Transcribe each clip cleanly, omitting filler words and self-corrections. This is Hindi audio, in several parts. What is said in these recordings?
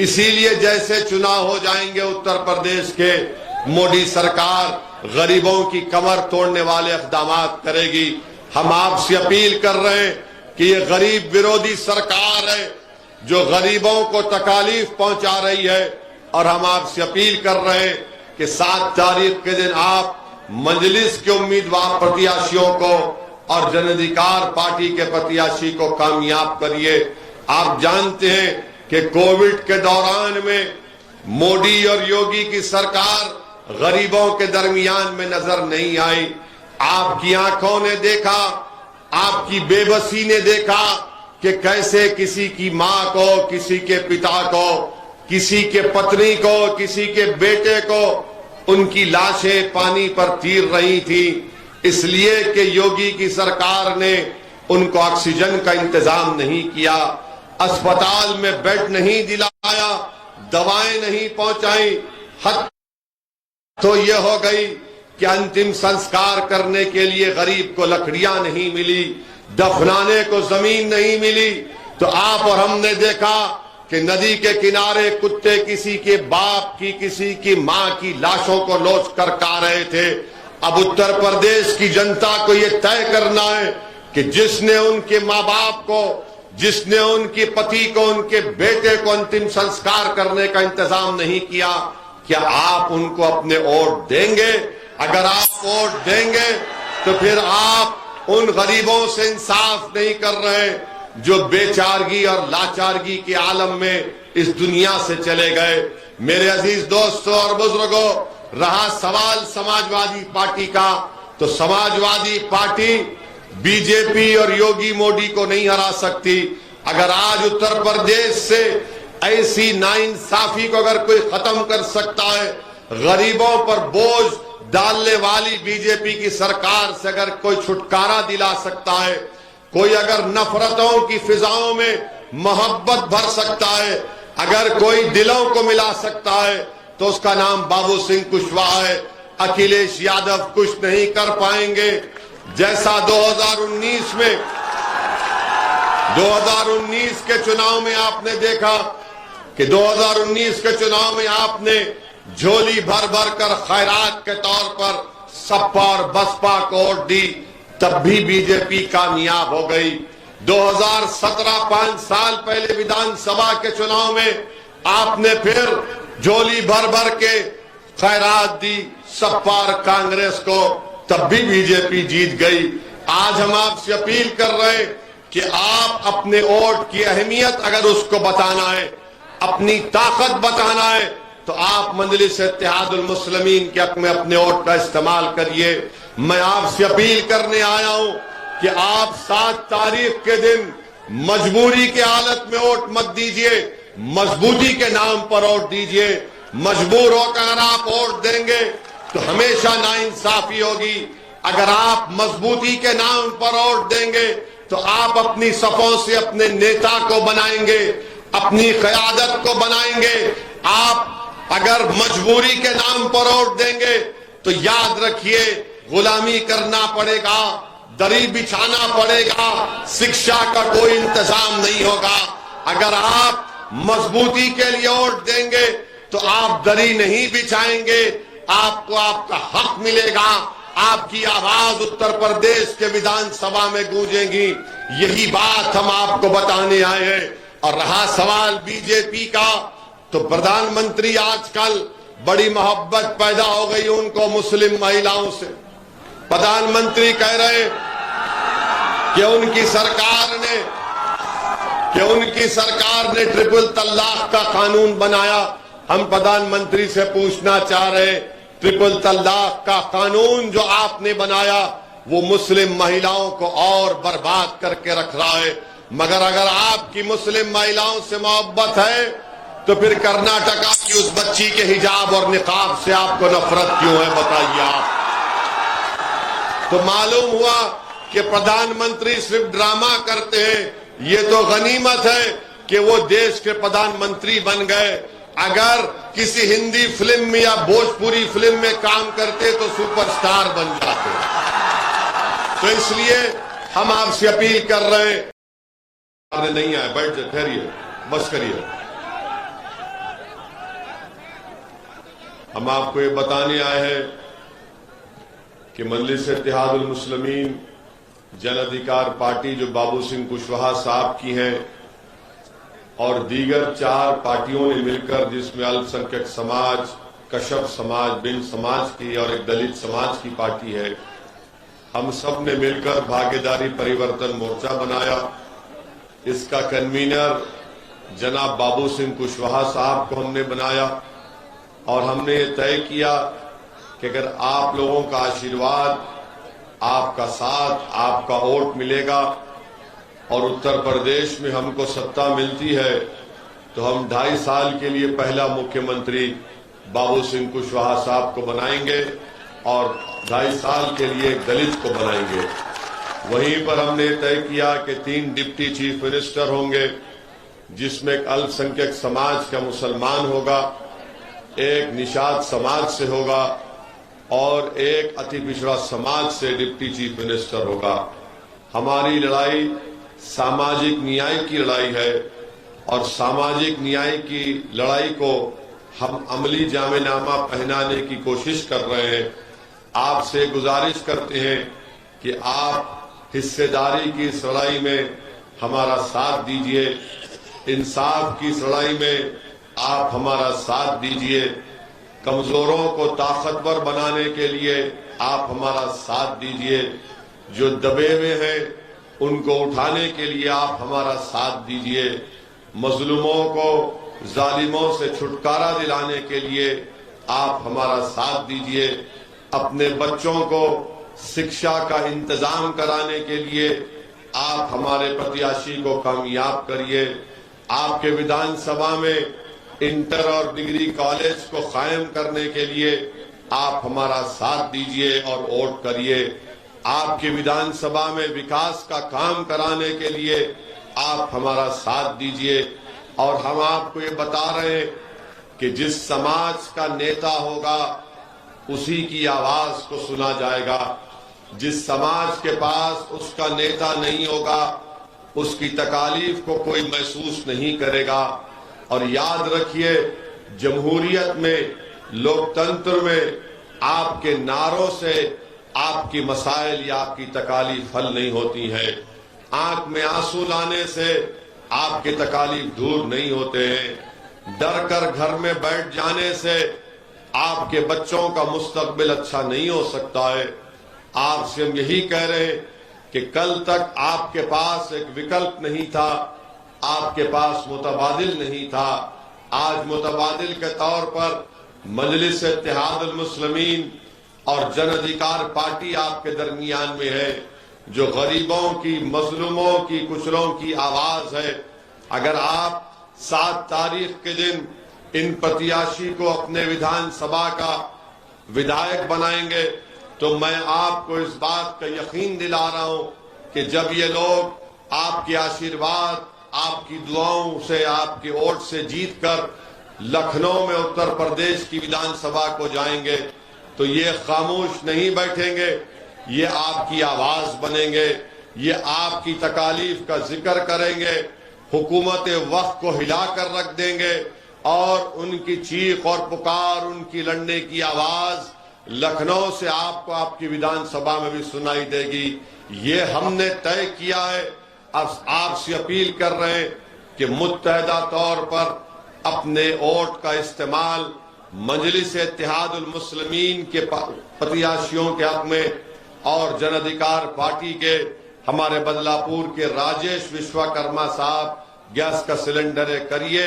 इसीलिए जैसे चुनाव हो जाएंगे उत्तर प्रदेश के, मोदी सरकार गरीबों की कमर तोड़ने वाले इक़दामात करेगी। हम आपसे अपील कर रहे हैं कि ये गरीब विरोधी सरकार है जो गरीबों को तकालीफ पहुंचा रही है, और हम आपसे अपील कर रहे हैं कि 7 तारीख के दिन आप मजलिस के उम्मीदवार प्रत्याशियों को और जन अधिकार पार्टी के प्रत्याशी को कामयाब करिए। आप जानते हैं कि कोविड के दौरान में मोदी और योगी की सरकार गरीबों के दरमियान में नजर नहीं आई। आपकी आंखों ने देखा, आपकी बेबसी ने देखा कि कैसे किसी की मां को, किसी के पिता को, किसी के पत्नी को, किसी के बेटे को उनकी लाशें पानी पर तैर रही थी, इसलिए कि योगी की सरकार ने उनको ऑक्सीजन का इंतजाम नहीं किया, अस्पताल में बेड नहीं दिलाया, दवाएं नहीं पहुंचाई। हद तो यह हो गई कि अंतिम संस्कार करने के लिए गरीब को लकड़ियां नहीं मिली, दफनाने को जमीन नहीं मिली। तो आप और हमने देखा कि नदी के किनारे कुत्ते किसी के बाप की, किसी की मां की लाशों को नोच कर खा रहे थे। अब उत्तर प्रदेश की जनता को यह तय करना है कि जिसने उनके माँ बाप को, जिसने उनके पति को, उनके बेटे को अंतिम संस्कार करने का इंतजाम नहीं किया, क्या आप उनको अपने वोट देंगे? अगर आप वोट देंगे तो फिर आप उन गरीबों से इंसाफ नहीं कर रहे जो बेचारगी और लाचारगी के आलम में इस दुनिया से चले गए। मेरे अजीज दोस्तों और बुजुर्गों, रहा सवाल समाजवादी पार्टी का, तो समाजवादी पार्टी बीजेपी और योगी मोदी को नहीं हरा सकती। अगर आज उत्तर प्रदेश से ऐसी नाइंसाफी को अगर कोई खत्म कर सकता है, गरीबों पर बोझ डालने वाली बीजेपी की सरकार से अगर कोई छुटकारा दिला सकता है, कोई अगर नफरतों की फिजाओं में मोहब्बत भर सकता है, अगर कोई दिलों को मिला सकता है, तो उसका नाम बाबू सिंह कुशवाहा है। अखिलेश यादव कुछ नहीं कर पाएंगे। जैसा 2019 के चुनाव में आपने देखा कि 2019 के चुनाव में आपने झोली भर भर कर खैरात के तौर पर सपा और बसपा को वोट दी, तब भी बीजेपी कामयाब हो गई। 2017 5 साल पहले विधानसभा के चुनाव में आपने फिर झोली भर भर के खैरात दी सपा और कांग्रेस को, तब भी बीजेपी जीत गई। आज हम आपसे अपील कर रहे हैं कि आप अपने वोट की अहमियत अगर उसको बताना है, अपनी ताकत बताना है, तो आप मजलिस इत्तेहादुल मुस्लिमीन के हक में अपने वोट का इस्तेमाल करिए। मैं आपसे अपील करने आया हूं कि आप 7 तारीख के दिन मजबूरी के हालत में वोट मत दीजिए, मजबूती के नाम पर वोट दीजिए। मजबूर होकर आप वोट देंगे तो हमेशा नाइंसाफी होगी। अगर आप मजबूती के नाम पर वोट देंगे तो आप अपनी सफों से अपने नेता को बनाएंगे, अपनी क़यादत को बनाएंगे। आप अगर मजबूरी के नाम पर वोट देंगे तो याद रखिए गुलामी करना पड़ेगा, दरी बिछाना पड़ेगा, शिक्षा का कोई इंतजाम नहीं होगा। अगर आप मजबूती के लिए वोट देंगे तो आप दरी नहीं बिछाएंगे, आपको आपका हक मिलेगा, आपकी आवाज उत्तर प्रदेश के विधानसभा में गूंजेगी। यही बात हम आपको बताने आए हैं। और रहा सवाल बीजेपी का, तो प्रधानमंत्री आजकल बड़ी मोहब्बत पैदा हो गई उनको मुस्लिम महिलाओं से। प्रधानमंत्री कह रहे कि उनकी सरकार ने ट्रिपल तलाक का कानून बनाया। हम प्रधानमंत्री से पूछना चाह रहे, ट्रिपल तलाक का कानून जो आपने बनाया वो मुस्लिम महिलाओं को और बर्बाद करके रख रहा है। मगर अगर आपकी मुस्लिम महिलाओं से मोहब्बत है तो फिर कर्नाटका की उस बच्ची के हिजाब और निकाब से आपको नफरत क्यों है, बताइए आप। तो मालूम हुआ कि प्रधानमंत्री सिर्फ ड्रामा करते हैं। ये तो गनीमत है कि वो देश के प्रधानमंत्री बन गए। अगर किसी हिंदी फिल्म में या भोजपुरी फिल्म में काम करते तो सुपरस्टार बन जाते। तो इसलिए हम आपसे अपील कर रहे हैं, नहीं आए, बैठ जाए, ठहरिए, बस करिए। हम आपको ये बताने आए हैं कि मजलिस इत्तेहादुल मुस्लिमीन जन अधिकार पार्टी जो बाबू सिंह कुशवाहा साहब की है और दीगर 4 पार्टियों ने मिलकर, जिसमें अल्पसंख्यक समाज, कशब समाज, बिन समाज की और एक दलित समाज की पार्टी है, हम सब ने मिलकर भागीदारी परिवर्तन मोर्चा बनाया। इसका कन्वीनर जनाब बाबू सिंह कुशवाहा साहब को हमने बनाया और हमने ये तय किया कि अगर आप लोगों का आशीर्वाद, आपका साथ, आपका वोट मिलेगा और उत्तर प्रदेश में हमको सत्ता मिलती है तो हम 2.5 साल के लिए पहला मुख्यमंत्री बाबू सिंह कुशवाहा साहब को बनाएंगे और 2.5 साल के लिए एक दलित को बनाएंगे। वहीं पर हमने तय किया कि 3 डिप्टी चीफ मिनिस्टर होंगे, जिसमें एक अल्पसंख्यक समाज का मुसलमान होगा, एक निषाद समाज से होगा और एक अति पिछड़ा समाज से डिप्टी चीफ मिनिस्टर होगा। हमारी लड़ाई सामाजिक न्याय की लड़ाई है और सामाजिक न्याय की लड़ाई को हम अमली जामेनामा पहनाने की कोशिश कर रहे हैं। आपसे गुजारिश करते हैं कि आप हिस्सेदारी की इस लड़ाई में हमारा साथ दीजिए, इंसाफ की इस लड़ाई में आप हमारा साथ दीजिए, कमजोरों को ताकतवर बनाने के लिए आप हमारा साथ दीजिए, जो दबे हुए हैं उनको उठाने के लिए आप हमारा साथ दीजिए, मजलूमों को जालिमों से छुटकारा दिलाने के लिए आप हमारा साथ दीजिए, अपने बच्चों को शिक्षा का इंतजाम कराने के लिए आप हमारे प्रत्याशी को कामयाब करिए, आपके विधानसभा में इंटर और डिग्री कॉलेज को कायम करने के लिए आप हमारा साथ दीजिए और वोट करिए, आपके विधानसभा में विकास का काम कराने के लिए आप हमारा साथ दीजिए। और हम आपको ये बता रहे हैं कि जिस समाज का नेता होगा उसी की आवाज को सुना जाएगा, जिस समाज के पास उसका नेता नहीं होगा उसकी तकालीफ को कोई महसूस नहीं करेगा। और याद रखिए, जमहूरियत में, लोकतंत्र में आपके नारों से आपकी मसाइल या आपकी तकालीफ हल नहीं होती है, आंख में आंसू लाने से आपके तकालीफ दूर नहीं होते हैं, डर कर घर में बैठ जाने से आपके बच्चों का मुस्तकबिल अच्छा नहीं हो सकता है। आपसे हम यही कह रहे हैं कि कल तक आपके पास एक विकल्प नहीं था, आपके पास मुतबादिल नहीं था, आज मुतबादिल के तौर पर मजलिस इत्तेहादुल मुस्लिमीन और जन अधिकार पार्टी आपके दरमियान में है, जो गरीबों की, मजलूमों की, कुचलों की आवाज है। अगर आप 7 तारीख के दिन इन प्रत्याशी को अपने विधानसभा का विधायक बनाएंगे तो मैं आपको इस बात का यकीन दिला रहा हूं कि जब ये लोग आपके आशीर्वाद, आपकी दुआओं से, आपके वोट से जीतकर लखनऊ में उत्तर प्रदेश की विधानसभा को जाएंगे तो ये खामोश नहीं बैठेंगे, ये आपकी आवाज बनेंगे, ये आपकी तकालीफ का जिक्र करेंगे, हुकूमत वक्त को हिलाकर रख देंगे और उनकी चीख और पुकार, उनकी लड़ने की आवाज लखनऊ से आपको आपकी विधानसभा में भी सुनाई देगी। ये हमने तय किया है। अब आपसे अपील कर रहे हैं कि मुत्तहदा तौर पर अपने वोट का इस्तेमाल मजलिस इत्तेहादुल मुस्लिमीन के प्रत्याशियों के हक में और जन अधिकार पार्टी के हमारे बदलापुर के राजेश विश्वकर्मा साहब गैस का सिलेंडर करिए।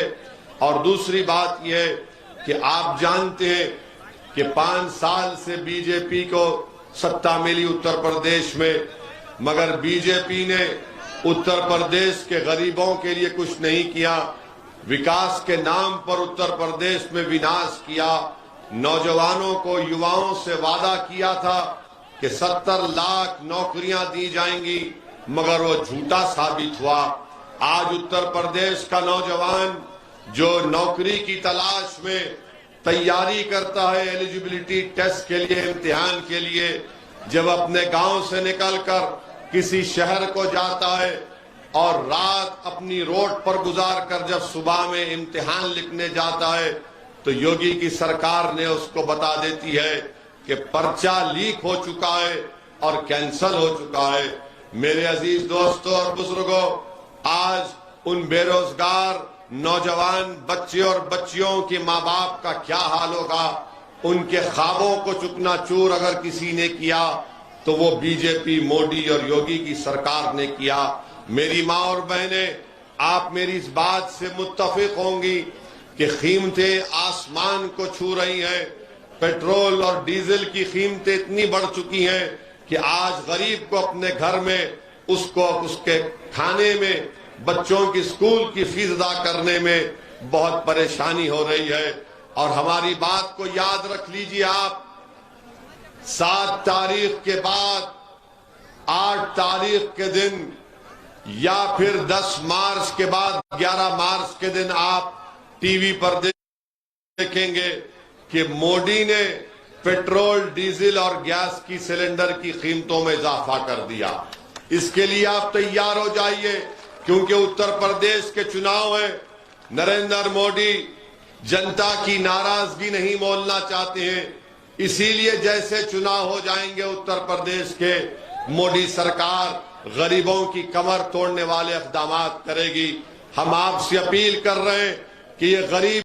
और दूसरी बात यह कि आप जानते हैं कि 5 साल से बीजेपी को सत्ता मिली उत्तर प्रदेश में, मगर बीजेपी ने उत्तर प्रदेश के गरीबों के लिए कुछ नहीं किया, विकास के नाम पर उत्तर प्रदेश में विनाश किया। नौजवानों को, युवाओं से वादा किया था कि 70 लाख नौकरियां दी जाएंगी, मगर वो झूठा साबित हुआ। आज उत्तर प्रदेश का नौजवान जो नौकरी की तलाश में तैयारी करता है एलिजिबिलिटी टेस्ट के लिए, इम्तिहान के लिए, जब अपने गांव से निकलकर किसी शहर को जाता है और रात अपनी रोड पर गुजार कर जब सुबह में इम्तिहान लिखने जाता है तो योगी की सरकार ने उसको बता देती है कि पर्चा लीक हो चुका है और कैंसल हो चुका है। मेरे अजीज दोस्तों और बुजुर्गों, आज उन बेरोजगार नौजवान बच्चे और बच्चियों के माँ बाप का क्या हाल होगा। उनके ख्वाबों को चुकनाचूर अगर किसी ने किया तो वो बीजेपी, मोदी और योगी की सरकार ने किया। मेरी माँ और बहनें, आप मेरी इस बात से मुत्तफिक होंगी कि कीमतें आसमान को छू रही हैं। पेट्रोल और डीजल की कीमतें इतनी बढ़ चुकी हैं कि आज गरीब को अपने घर में उसको उसके खाने में, बच्चों की स्कूल की फीस अदा करने में बहुत परेशानी हो रही है। और हमारी बात को याद रख लीजिए आप, 7 तारीख के बाद 8 तारीख के दिन या फिर 10 मार्च के बाद 11 मार्च के दिन आप टीवी पर देखेंगे कि मोदी ने पेट्रोल, डीजल और गैस की सिलेंडर की कीमतों में इजाफा कर दिया। इसके लिए आप तैयार हो जाइए, क्योंकि उत्तर प्रदेश के चुनाव है। नरेंद्र मोदी जनता की नाराजगी नहीं मोलना चाहते हैं, इसीलिए जैसे चुनाव हो जाएंगे उत्तर प्रदेश के, मोदी सरकार गरीबों की कमर तोड़ने वाले इक़दाम करेगी। हम आपसे अपील कर रहे हैं कि ये गरीब